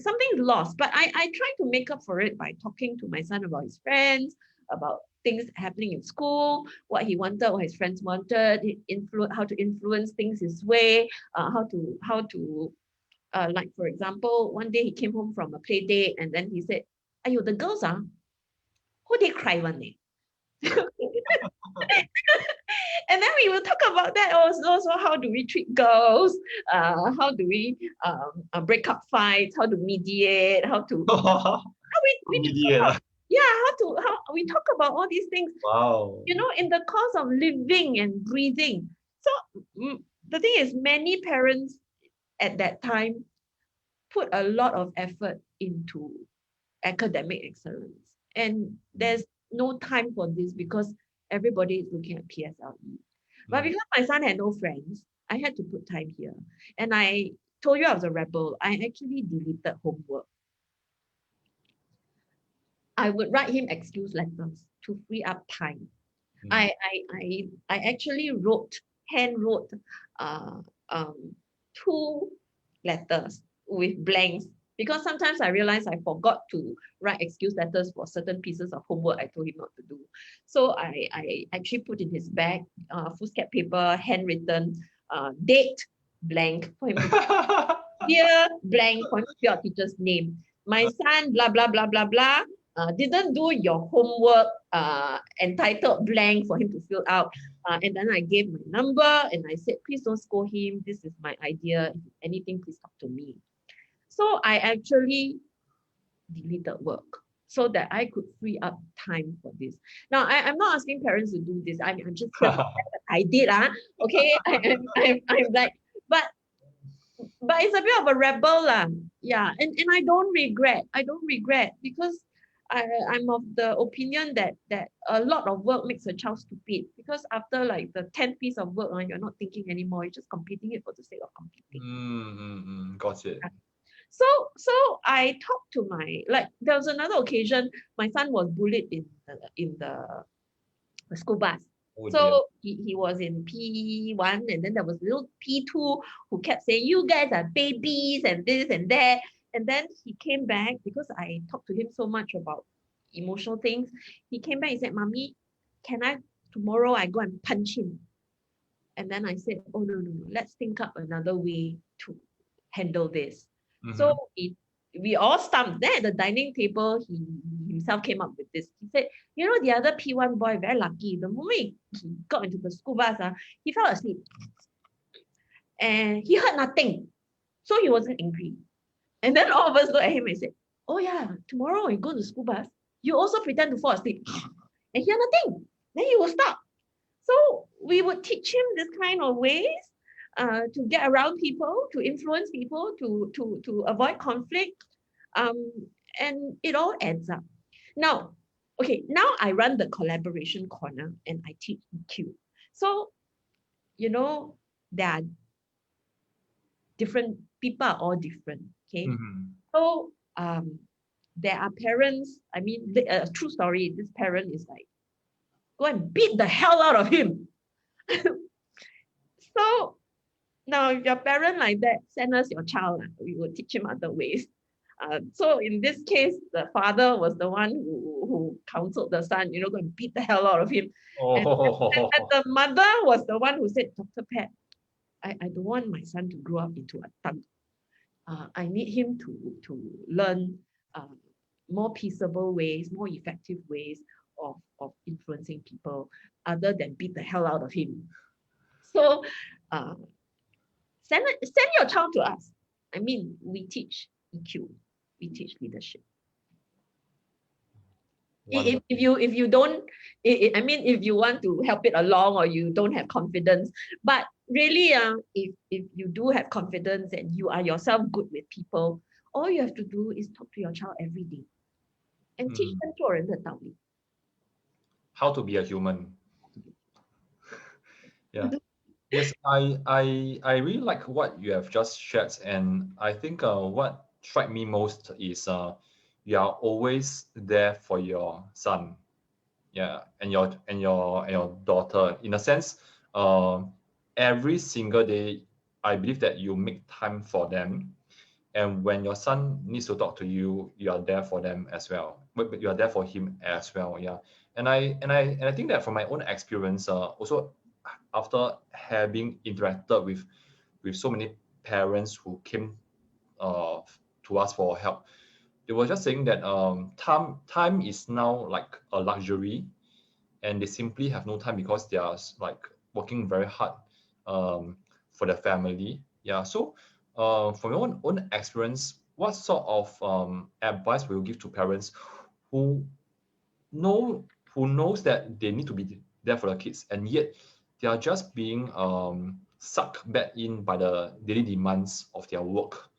something's lost, but I try to make up for it by talking to my son about his friends, about things happening in school, what he wanted, what his friends wanted, how to influence things his way, how to like for example, one day he came home from a play date and then he said, "Ayo, the girls who they cry one day." And then we will talk about that also. So how do we treat girls? How do we break up fights? How to mediate? How we talk Mediate. about, yeah, how we talk about all these things, Wow. in the course of living and breathing. So the thing is, many parents at that time put a lot of effort into academic excellence. And there's no time for this because everybody is looking at PSLE. But because my son had no friends, I had to put time here. And I told you I was a rebel. I actually deleted homework. I would write him excuse letters to free up time. I actually hand wrote uh, um, 2 letters with blanks because sometimes I realized I forgot to write excuse letters for certain pieces of homework I told him not to do. So I actually put in his bag foolscap paper, handwritten, date blank for him to dear blank for him to your teacher's name. My son, blah blah blah blah blah. Didn't do your homework, entitled blank for him to fill out. And then I gave my number and I said, please don't scold him. This is my idea. If anything, please talk to me. So I actually deleted work so that I could free up time for this. Now, I'm not asking parents to do this. I'm just here to say that I did. Okay, I'm like, but it's a bit of a rebel. Yeah, and I don't regret. I don't regret because I'm of the opinion that a lot of work makes a child stupid because after like the 10th piece of work, you're not thinking anymore. You're just completing it for the sake of completing. Got it. So I talked to there was another occasion, my son was bullied in the school bus. Oh, dear. So he was in P1 and then there was little P2 who kept saying, you guys are babies and this and that. And then he came back because I talked to him so much about emotional things. He came back and said, Mommy, tomorrow I go and punch him? And then I said, oh, no, let's think up another way to handle this. So we all stumped. Then at the dining table, he himself came up with this. He said, the other P1 boy, very lucky. The moment he got into the school bus, he fell asleep. And he heard nothing. So he wasn't angry. And then all of us looked at him and said, oh yeah, tomorrow when you go to the school bus, you also pretend to fall asleep and hear nothing. Then he will stop. So we would teach him this kind of ways to get around people, to influence people, to avoid conflict. And it all adds up. Now I run the collaboration corner and I teach EQ. So, there are different people are all different. Okay. So there are parents, a true story, this parent is like, go and beat the hell out of him. So now if your parent like that, send us your child, we will teach him other ways. So in this case, the father was the one who counseled the son, go and beat the hell out of him. And the mother was the one who said, Dr. Pat, I don't want my son to grow up into a thug. I need him to learn more peaceable ways, more effective ways of influencing people other than beat the hell out of him. So uh, send your child to us. I mean, we teach EQ, we teach leadership. If you don't, I mean, if you want to help it along or you don't have confidence, but really, if you do have confidence and you are yourself good with people, all you have to do is talk to your child every day and teach them 做人的道理. How to be a human. Yeah. Yes, I really like what you have just shared, and I think what struck me most is you are always there for your son, yeah, and your daughter. In a sense, every single day, I believe that you make time for them, and when your son needs to talk to you, you are there for them as well. But you are there for him as well, yeah. And I think that from my own experience, also after having interacted with so many parents who came to us for help, they were just saying that time is now like a luxury, and they simply have no time because they are like working very hard for their family. Yeah. So from your own experience, what sort of advice will you give to parents who knows that they need to be there for the kids, and yet they are just being sucked back in by the daily demands of their work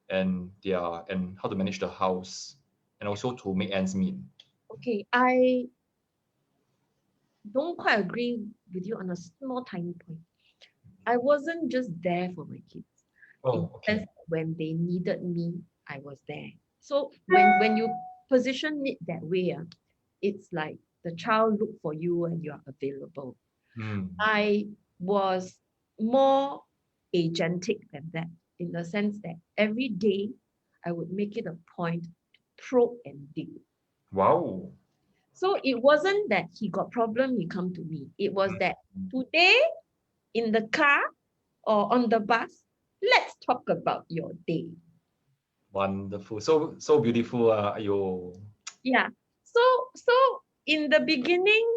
and how to manage the house and also to make ends meet? Okay, I don't quite agree with you on a small tiny point. I wasn't just there for my kids. In Oh, the okay. sense that when they needed me, I was there. So when you position it that way, it's like the child look for you and you are available. I was more agentic than that, in the sense that every day I would make it a point to probe and dig. Wow. So it wasn't that he got problem, he come to me. It was that today in the car or on the bus, let's talk about your day. Wonderful. So beautiful. Ayo. Yeah. So in the beginning,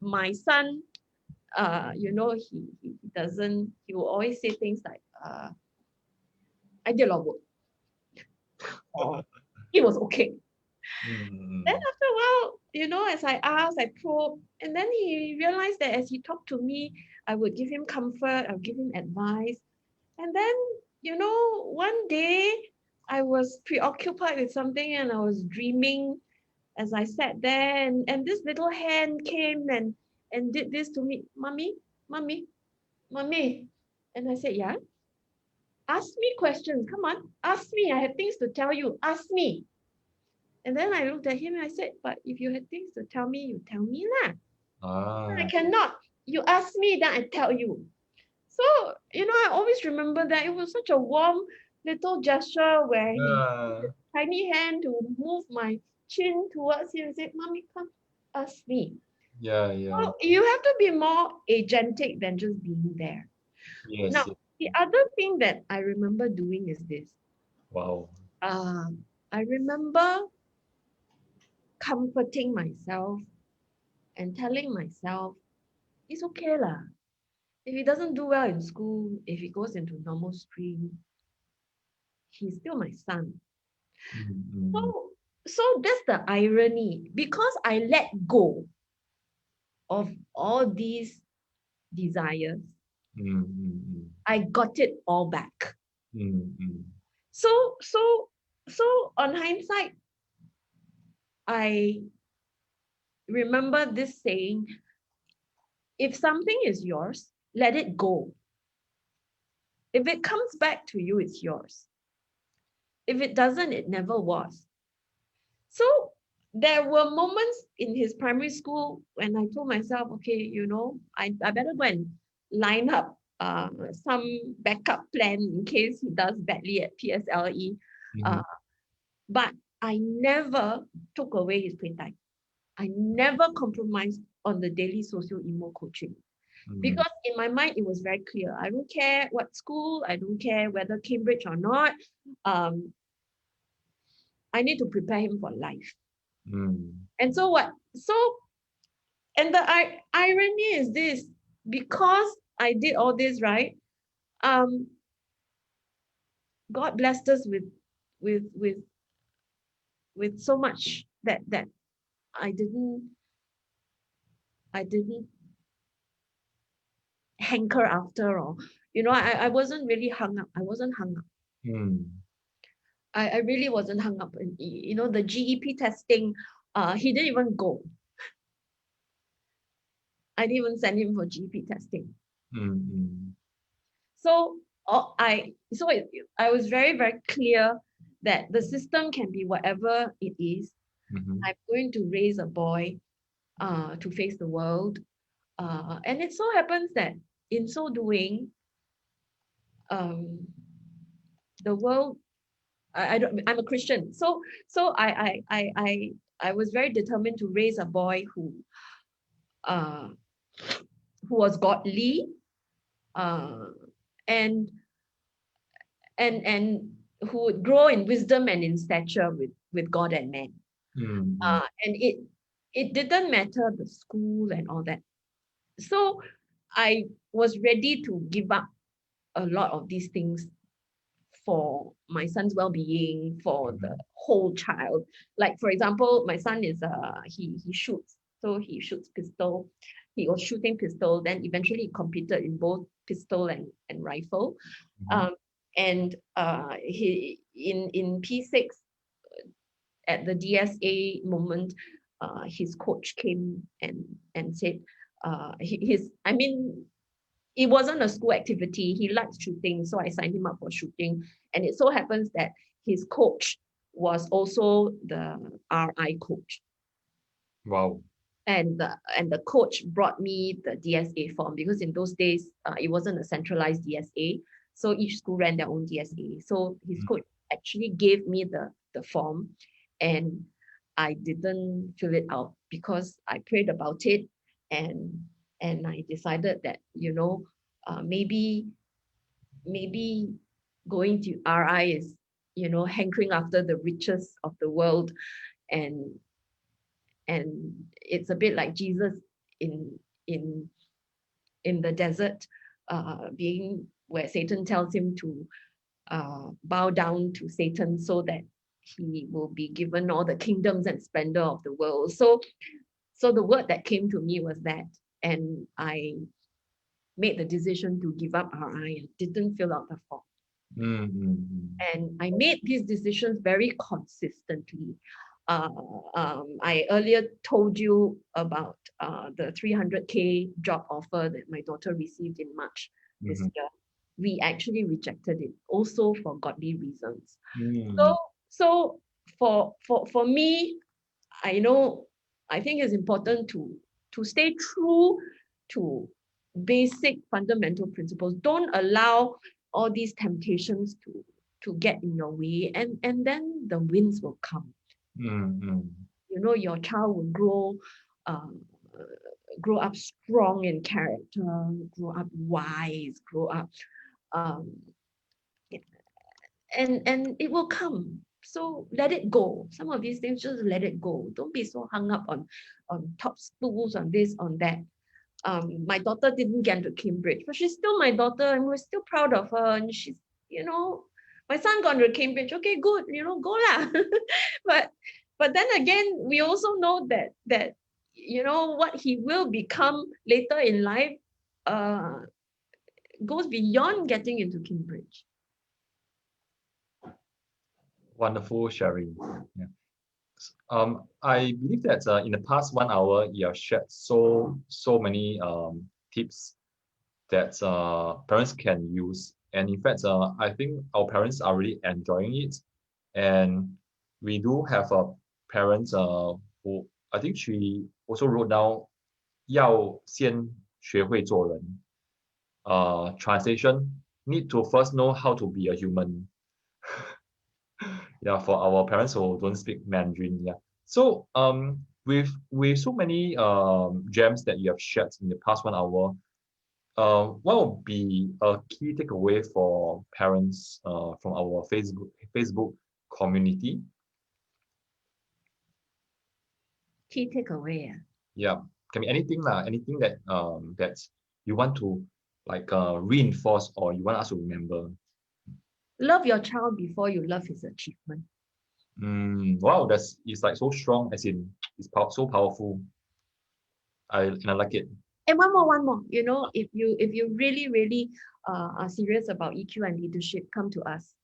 my son, he doesn't, he will always say things like, I did a lot of work. Or it was okay. Then after a while, as I asked, I probed, and then he realized that as he talked to me, I would give him comfort, I would give him advice. And then, one day I was preoccupied with something and I was dreaming as I sat there, and this little hand came and did this to me. Mommy, mommy, mommy. And I said, yeah, ask me questions. Come on, ask me. I have things to tell you. Ask me. And then I looked at him and I said, but if you had things to tell me, you tell me lah. I cannot. You ask me, then I tell you. So, I always remember that it was such a warm little gesture where he used his tiny hand to move my chin towards him and said, Mommy, come, ask me. Yeah. So you have to be more agentic than just being there. Yes. Now, the other thing that I remember doing is this. Wow. I remember comforting myself and telling myself, it's okay lah. If he doesn't do well in school, if he goes into normal stream, he's still my son. So that's the irony. Because I let go of all these desires, I got it all back. So on hindsight, I remember this saying, if something is yours, let it go. If it comes back to you, it's yours. If it doesn't, it never was. So there were moments in his primary school when I told myself, okay, I better go and line up some backup plan in case he does badly at PSLE. But I never took away his playtime. I never compromised on the daily socio-emo coaching. Because in my mind, it was very clear. I don't care what school, I don't care whether Cambridge or not. I need to prepare him for life. Mm. And so what? And the irony is this, because I did all this, right? God blessed us with with with so much that I didn't hanker after, or I wasn't really hung up. I wasn't hung up. Mm. I really wasn't hung up. And the GEP testing, he didn't even go. I didn't even send him for GEP testing. Mm. So I was very, very clear that the system can be whatever it is. Mm-hmm. I'm going to raise a boy to face the world. And it so happens that in so doing, um, the world, I'm a Christian. So I was very determined to raise a boy uh, who was godly, uh, and and who would grow in wisdom and in stature with God and man. Mm. And it didn't matter the school and all that. So I was ready to give up a lot of these things for my son's well-being, for the Mm. whole child. Like, for example, my son is he shoots, so he shoots pistol. He was shooting pistol, then eventually he competed in both pistol and rifle. Mm. um, and he in P6 at the DSA moment, his coach came and said, his I mean, it wasn't a school activity. He likes shooting, so I signed him up for shooting. And it so happens that his coach was also the RI coach. Wow. And the coach brought me the DSA form, because in those days it wasn't a centralized DSA, so each school ran their own DSA. So his Mm. coach actually gave me the form, and I didn't fill it out because I prayed about it, and I decided that maybe going to RI is hankering after the riches of the world, and it's a bit like Jesus in in in the desert, being where Satan tells him to bow down to Satan so that he will be given all the kingdoms and splendor of the world. So the word that came to me was that, and I made the decision to give up RI and didn't fill out the form. Mm. And I made these decisions very consistently. I earlier told you about the 300K job offer that my daughter received in March this Mm. year. We actually rejected it, also for godly reasons. Mm. So for me, I think it's important to stay true to basic fundamental principles. Don't allow all these temptations to get in your way, and then the winds will come. Mm. Your child will um, grow up strong in character, grow up wise, grow up, um, and it will come. So let it go. Some of these things, just let it go. Don't be so hung up on top schools, on this, on that. My daughter didn't get into Cambridge, but she's still my daughter, and we're still proud of her. And she's, my son got into Cambridge. Okay, good, go lah. but but then again, we also know that what he will become later in life uh, goes beyond getting into Cambridge. Wonderful sharing. Yeah. I believe that in the past 1 hour, you have shared so many tips that parents can use. And in fact, I think our parents are really enjoying it. And we do have a parent who I think she also wrote down 要先学会做人. Translation, need to first know how to be a human. Yeah, for our parents who don't speak Mandarin. Yeah. So with so many gems that you have shared in the past 1 hour, what would be a key takeaway for parents from our Facebook community? Key takeaway. Yeah, can be anything lah. Anything that that you want to like reinforce or you want us to remember. Love your child before you love his achievement. Wow, it's like so strong. As in, it's so powerful. I like it. And one more. You know, if you really are serious about EQ and leadership, come to us.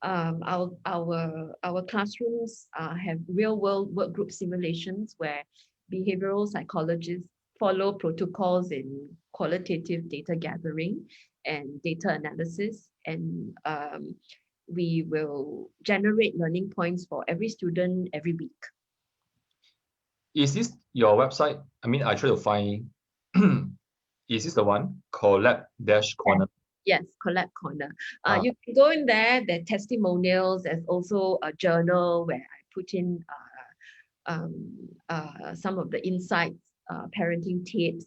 Our classrooms have real world work group simulations where behavioral psychologists follow protocols in qualitative data gathering and data analysis, and we will generate learning points for every student every week. Is this your website? I mean, I try to find. Is this the one? Collab-Corner. Yes, Collab Corner. Ah. You can go in there. There are testimonials. There's also a journal where I put in some of the insights, parenting tips,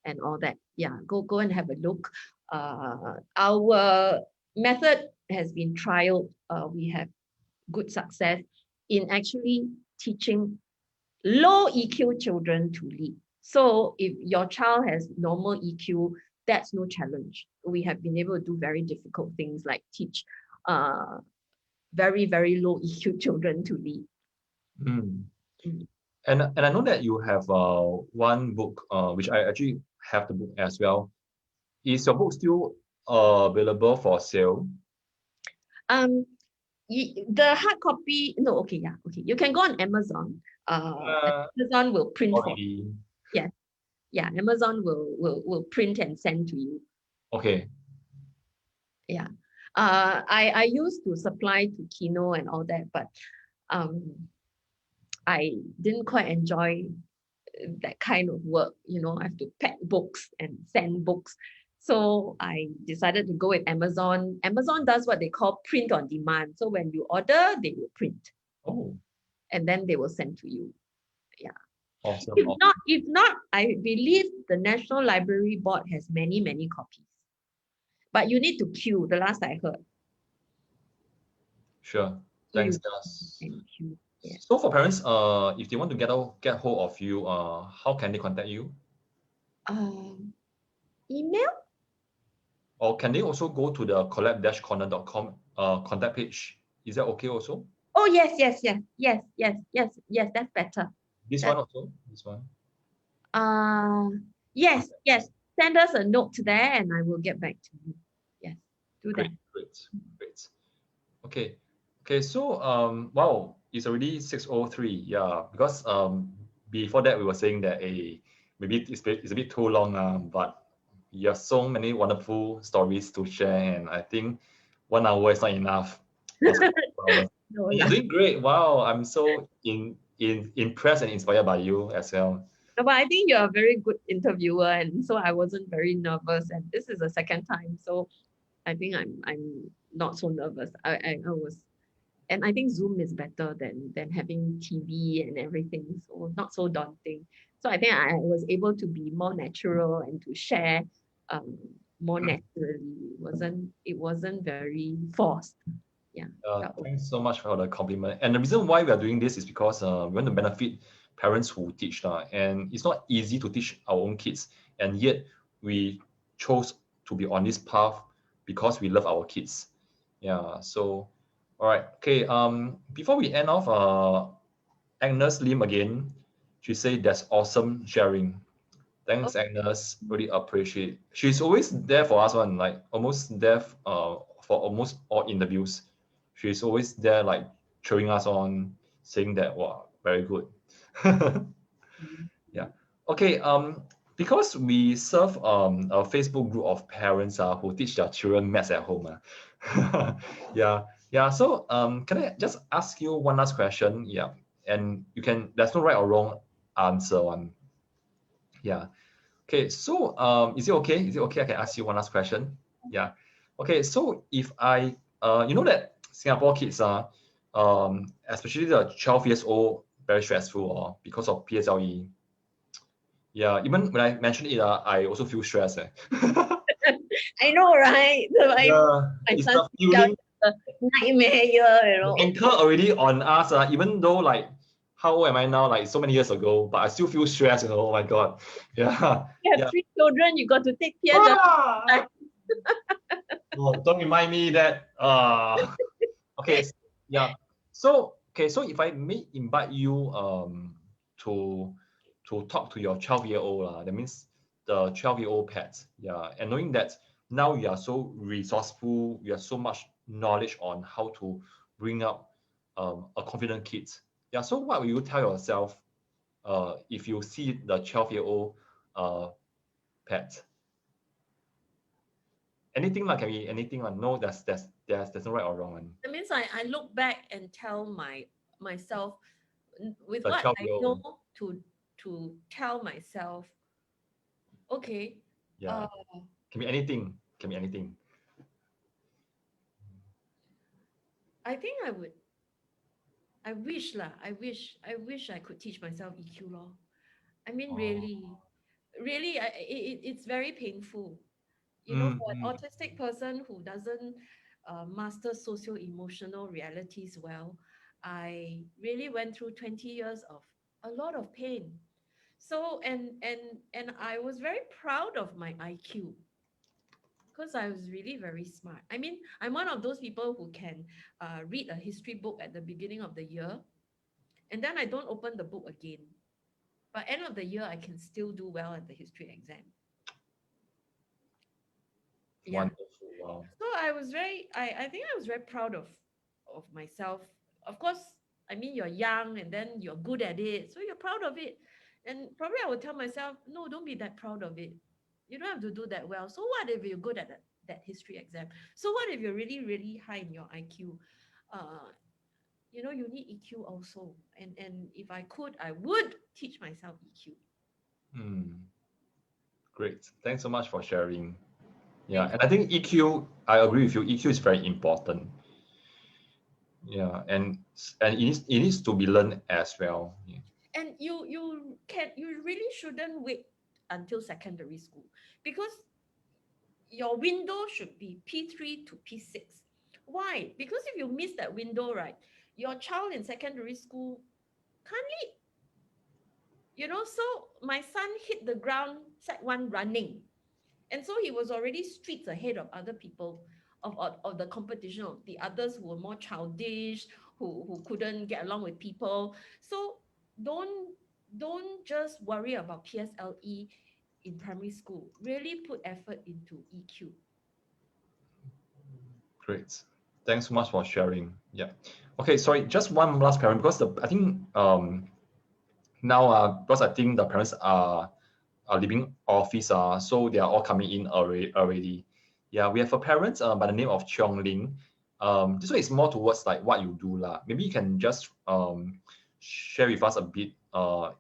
and all that. Yeah, go and have a look. Our method has been trialed. We have good success in actually teaching low EQ children to lead. So if your child has normal EQ, that's no challenge. We have been able to do very difficult things like teach very, very low EQ children to lead. And I know that you have one book, which I actually have the book as well. Is your book still available for sale? The hard copy, no, okay. You can go on Amazon. Amazon will print for you. Yeah, Amazon will print and send to you. Okay. Yeah. I used to supply to Kino and all that, but I didn't quite enjoy that kind of work. You know, I have to pack books and send books. So I decided to go with Amazon. Amazon does what they call print on demand. So when you order, they will print. Oh. And then they will send to you. Yeah. Awesome. If not, I believe the National Library Board has many copies. But you need to queue, the last I heard. Sure. Thanks, Gus. Yeah. So for parents, if they want to get hold of you, how can they contact you? Email? Or can they also go to the collab-corner.com contact page? Is that okay also? Oh, yes, that's better. One also? This one? Yes. Send us a note there and I will get back to you. Yes, do that. Great. Okay, so wow, it's already 6:03. Yeah, because before that we were saying that maybe it's a bit too long, but you have so many wonderful stories to share, and I think 1 hour is not enough. No, you're doing great. Wow, I'm so impressed and inspired by you as well. But I think you're a very good interviewer, and so I wasn't very nervous. And this is the second time, so I think I'm not so nervous. I was, and I think Zoom is better than having TV and everything, so not so daunting. So I think I was able to be more natural and to share more naturally. It wasn't very forced. Yeah. Thanks so much for the compliment. And the reason why we are doing this is because we want to benefit parents who teach, and it's not easy to teach our own kids, and yet we chose to be on this path because we love our kids. Yeah. So, all right. Okay. Before we end off, Agnes Lim again. She said that's awesome sharing. Thanks, Agnes. Really appreciate. She's always there for us, like almost there for almost all interviews. She's always there, like cheering us on, saying that wow, very good. Yeah. Okay. Because we serve a Facebook group of parents who teach their children maths at home. Yeah. So can I just ask you one last question? Yeah. And there's no right or wrong answer one. Yeah. Okay. So is it okay? Is it okay? I can ask you one last question. Yeah. Okay. So if I you know that Singapore kids are especially the 12 years old, very stressful because of PSLE. Yeah, even when I mention it, I also feel stressed. I know, right? It's the feeling. Nightmare, you know. The anchor already on us, even though like how old am I now? Like so many years ago, but I still feel stressed, Oh my God. Yeah. You have Yeah. 3 children, you got to take PSLE. Ah! Oh, don't remind me that. Okay. Yeah. So, okay. So if I may invite you to talk to your 12-year-old, that means the 12-year-old pet. Yeah. And knowing that now you are so resourceful, you have so much knowledge on how to bring up a confident kid. Yeah. So what will you tell yourself if you see the 12-year-old uh, pet? Anything like can be anything like no, there's no right or wrong one. That means I look back and tell myself with The what I know 12-year-old, to tell myself, okay, yeah, uh, can be anything, can be anything. I think I wish I could teach myself EQ law. I mean, Oh, really, it's very painful. You know, mm, for an mm, autistic person who doesn't master socio-emotional realities well, I really went through 20 years of a lot of pain. So, and I was very proud of my IQ because I was really very smart. I mean, I'm one of those people who can read a history book at the beginning of the year, and then I don't open the book again. But end of the year, I can still do well at the history exam. Yeah. wonderful, wow. So I think I was very proud of myself. Of course, I mean, you're young and then you're good at it, so you're proud of it. And probably I would tell myself, no, don't be that proud of it. You don't have to do that well. So what if you're good at that history exam? So what if you're really, really high in your IQ? You need EQ also. And if I could, I would teach myself EQ. Mm, great. Thanks so much for sharing. Yeah, Thank and I think EQ, I agree with you. EQ is very important. Yeah, and it needs to be learned as well. Yeah. and you really shouldn't wait until secondary school because your window should be P3 to P6. Why? Because if you miss that window, right, your child in secondary school can't lead. So my son hit the ground Sec 1 running. And so he was already streets ahead of other people of the competition of the others who were more childish, who couldn't get along with people. So don't don't just worry about PSLE in primary school. Really put effort into EQ. Great. Thanks so much for sharing. Yeah. Okay, sorry, just one last parent because I think now because I think the parents are leaving office, so they are all coming in already. Yeah, we have a parent by the name of Cheong Ling. This one is more towards like what you do lah. Maybe you can just share with us a bit.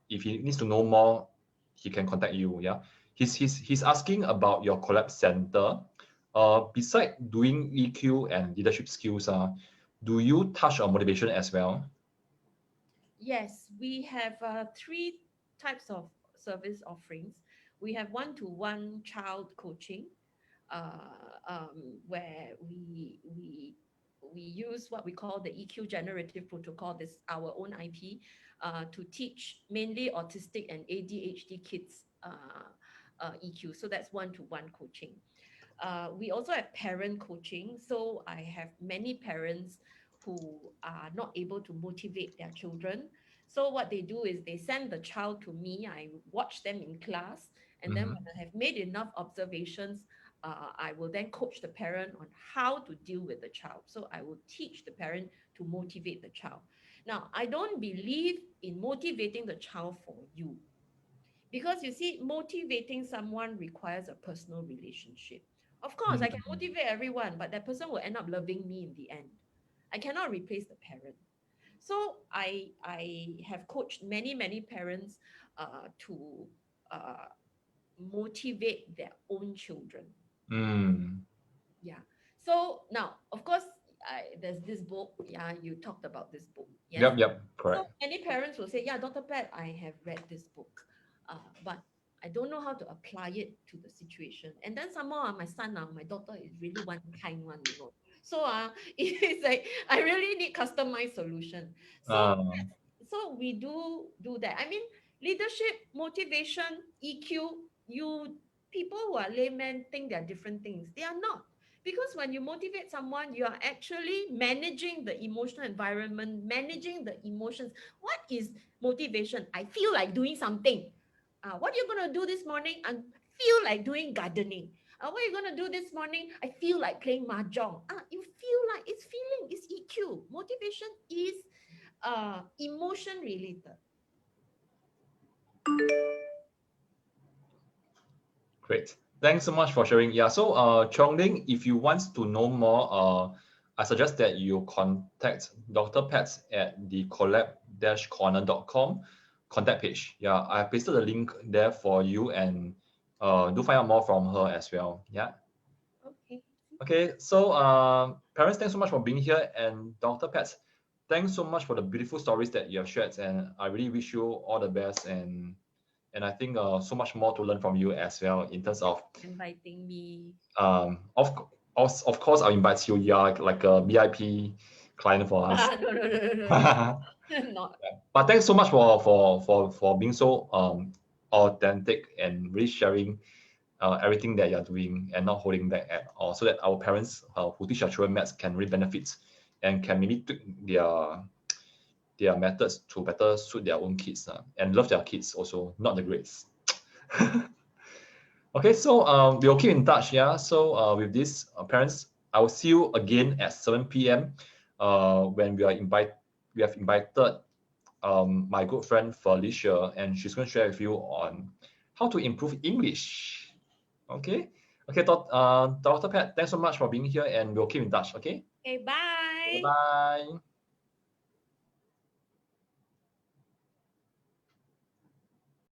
If he needs to know more, he can contact you. Yeah, he's asking about your collab center. Beside doing EQ and leadership skills, do you touch on motivation as well? Yes, we have three types of service offerings. We have one-to-one child coaching, where we use what we call the EQ generative protocol. This our own IP to teach mainly autistic and ADHD kids EQ. So that's one-to-one coaching. We also have parent coaching. So I have many parents who are not able to motivate their children. So what they do is they send the child to me. I watch them in class, and then Mm-hmm. when I have made enough observations, I will then coach the parent on how to deal with the child. So I will teach the parent to motivate the child. Now, I don't believe in motivating the child for you. Because you see, motivating someone requires a personal relationship. Of course, I can Mm-hmm. motivate everyone, but that person will end up loving me in the end. I cannot replace the parent. So I have coached many parents to uh, motivate their own children. Mm. Yeah. So now, of course, there's this book. Yeah, you talked about this book. Yes. Yep, So correct. many parents will say, "Yeah, Dr. Pat, I have read this book, but I don't know how to apply it to the situation." And then somehow, my son, my daughter is really one kind one. So it's like I really need customized solution. So Uh, So we do that. I mean, leadership, motivation, EQ, people who are laymen think they're different things. They are not. Because when you motivate someone, you are actually managing the emotional environment, managing the emotions. What is motivation? I feel like doing something. What are you going to do this morning? I feel like doing gardening. What are you going to do this morning? I feel like playing mahjong. You feel like it's feeling, it's EQ. Motivation is emotion related. Great. Thanks so much for sharing. Yeah, so Chong Ling, if you want to know more, I suggest that you contact Dr. Pets at the collab-corner.com contact page. Yeah, I pasted the link there for you, and do find out more from her as well. Yeah. Okay. Okay, so parents, thanks so much for being here, and Dr. Pets, thanks so much for the beautiful stories that you have shared, and I really wish you all the best, and I think so much more to learn from you as well in terms of Inviting me. of course I'll invite you. You are like a VIP client for us. No, no, no, no, no, no. Not. But thanks so much for being so authentic and really sharing everything that you're doing and not holding back at all, so that our parents who teach their children maths can really benefit and can maybe tweak their methods to better suit their own kids and love their kids also, not the grades. Okay, so we'll keep in touch. Yeah. So with this, parents, I will see you again at 7 p.m. When we have invited my good friend Felicia, and she's going to share with you on how to improve English. Okay. Okay, Dr. Pat, thanks so much for being here, and we'll keep in touch. Okay. Okay, bye. Bye.